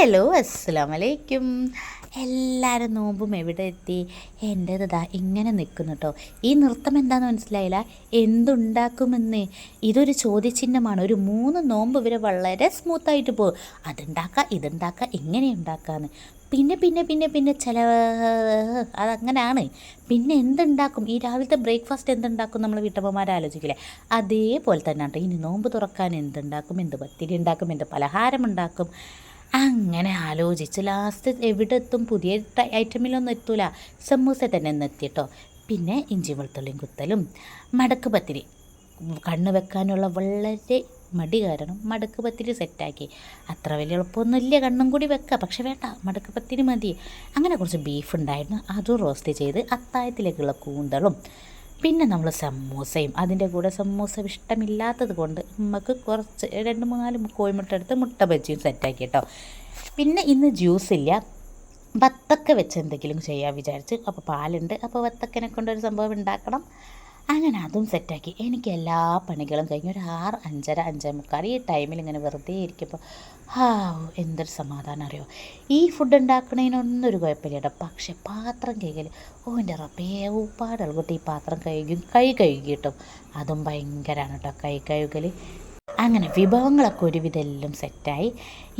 Hello അസ്സലാമു അലൈക്കും. എല്ലാവരും നോമ്പും എവിടെ എത്തി? എൻ്റേത് ഇതാ ഇങ്ങനെ നിൽക്കുന്നു കേട്ടോ. ഈ നൃത്തം എന്താണെന്ന് മനസ്സിലായില്ല? എന്തുണ്ടാക്കുമെന്ന് ഇതൊരു ചോദ്യചിഹ്നമാണ്. ഒരു 3 നോമ്പ് വരെ വളരെ സ്മൂത്തായിട്ട് പോകും. അതുണ്ടാക്കുക ഇതുണ്ടാക്കുക ഇങ്ങനെ ഉണ്ടാക്കാമെന്ന്. പിന്നെ പിന്നെ പിന്നെ പിന്നെ ചില അതങ്ങനെയാണ്. പിന്നെ എന്തുണ്ടാക്കും? ഈ രാവിലത്തെ ബ്രേക്ക്ഫാസ്റ്റ് എന്തുണ്ടാക്കും നമ്മൾ വീട്ടമ്മമാർ ആലോചിക്കില്ലേ? അതേപോലെ തന്നെ കേട്ടോ. ഇനി നോമ്പ് തുറക്കാൻ എന്തുണ്ടാക്കും, എന്ത് പത്തിരി ഉണ്ടാക്കും, എന്ത് പലഹാരം ഉണ്ടാക്കും, അങ്ങനെ ആലോചിച്ച് ലാസ്റ്റ് എവിടെ എത്തും? പുതിയ ഐറ്റമിലൊന്നും എത്തൂല. സമൂസ തന്നെ എത്തി കേട്ടോ. പിന്നെ ഇഞ്ചി വെളുത്തുള്ളിയും കുത്തലും മടക്ക് പത്തിരി കണ്ണ് വെക്കാനുള്ള വളരെ മടി കാരണം മടക്ക് പത്തിരി സെറ്റാക്കി. അത്ര വലിയ എളുപ്പമൊന്നുമില്ല, കണ്ണും കൂടി വെക്കുക, പക്ഷെ വേണ്ട, മടക്ക് പത്തിരി മതി. അങ്ങനെ കുറച്ച് ബീഫ് ഉണ്ടായിരുന്നു, അതും റോസ്റ്റ് ചെയ്ത് അത്തായത്തിലേക്കുള്ള കൂന്തളും. പിന്നെ നമ്മൾ സമൂസയും, അതിൻ്റെ കൂടെ സമൂസ ഇഷ്ടമില്ലാത്തത് കൊണ്ട് നമുക്ക് കുറച്ച് 2-3 കോഴിമുട്ട എടുത്ത് മുട്ട ബജിയും സെറ്റാക്കി കേട്ടോ. പിന്നെ ഇന്ന് ജ്യൂസില്ല, വത്തക്ക വെച്ച് എന്തെങ്കിലും ചെയ്യാൻ വിചാരിച്ച്. അപ്പോൾ പാലുണ്ട്, അപ്പോൾ വത്തക്കനെ കൊണ്ടൊരു സംഭവം ഉണ്ടാക്കണം. അങ്ങനെ അതും സെറ്റാക്കി. എനിക്ക് എല്ലാ പണികളും കഴിഞ്ഞ് ഒരു 6, 5:30, 5:45 ഈ ടൈമിൽ ഇങ്ങനെ വെറുതെ ഇരിക്കുമ്പോൾ എന്തൊരു സമാധാനം അറിയോ. ഈ ഫുഡ് ഉണ്ടാക്കണതിനൊന്നും ഒരു കുഴപ്പമില്ല കേട്ടോ, പക്ഷെ പാത്രം കഴുകൽ, എൻ്റെ റബ്ബേ, ഉപ്പാടുള്ള ഈ പാത്രം കഴുകി കിട്ടും. അതും ഭയങ്കരമാണ് കേട്ടോ കഴുകൽ. അങ്ങനെ വിഭവങ്ങളൊക്കെ ഒരുവിധമെല്ലാം സെറ്റായി.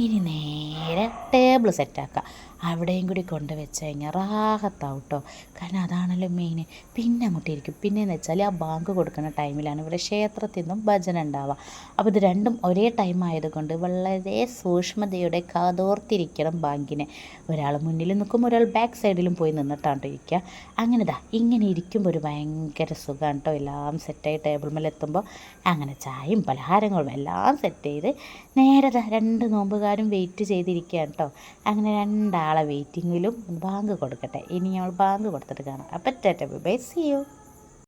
ഇനി നേരെ ടേബിൾ സെറ്റാക്കുക. അവിടെയും കൂടി കൊണ്ട് വെച്ച് കഴിഞ്ഞാൽ റാഹത്താവും കേട്ടോ. കാരണം അതാണല്ലോ മെയിൻ. പിന്നെ അങ്ങോട്ട് ഇരിക്കും. പിന്നെയെന്ന് വെച്ചാൽ ആ ബാങ്ക് കൊടുക്കുന്ന ടൈമിലാണ് ഇവിടെ ക്ഷേത്രത്തിൽ നിന്നും ഭജന ഉണ്ടാവുക. അപ്പോൾ ഇത് രണ്ടും ഒരേ ടൈം ആയതുകൊണ്ട് വളരെ സൂക്ഷ്മതയോടെ കാതോർത്തിരിക്കണം ബാങ്കിനെ. ഒരാൾ മുന്നിൽ നിൽക്കും, ഒരാൾ ബാക്ക് സൈഡിലും പോയി നിന്നിട്ടാണ് ഇരിക്കുക. ഇങ്ങനെ ഇരിക്കുമ്പോൾ ഒരു ഭയങ്കര സുഖമാണ് കേട്ടോ. എല്ലാം സെറ്റായി ടേബിൾ മേലെത്തുമ്പോൾ അങ്ങനെ ചായയും പലഹാരങ്ങളും എല്ലാം സെറ്റ് ചെയ്ത് നേരെ 2 നോമ്പുകാരും വെയിറ്റ് ചെയ്തിരിക്കുകയാണ് കേട്ടോ. അങ്ങനെ 2 ആളെ വെയിറ്റിങ്ങിലും ബാങ്ക് കൊടുക്കട്ടെ. ഇനി ഞങ്ങൾ ബാങ്ക് കൊടുത്തിട്ട് കാണാം. അപ്പം ടാറ്റ ബൈ ബൈ, സീ യു.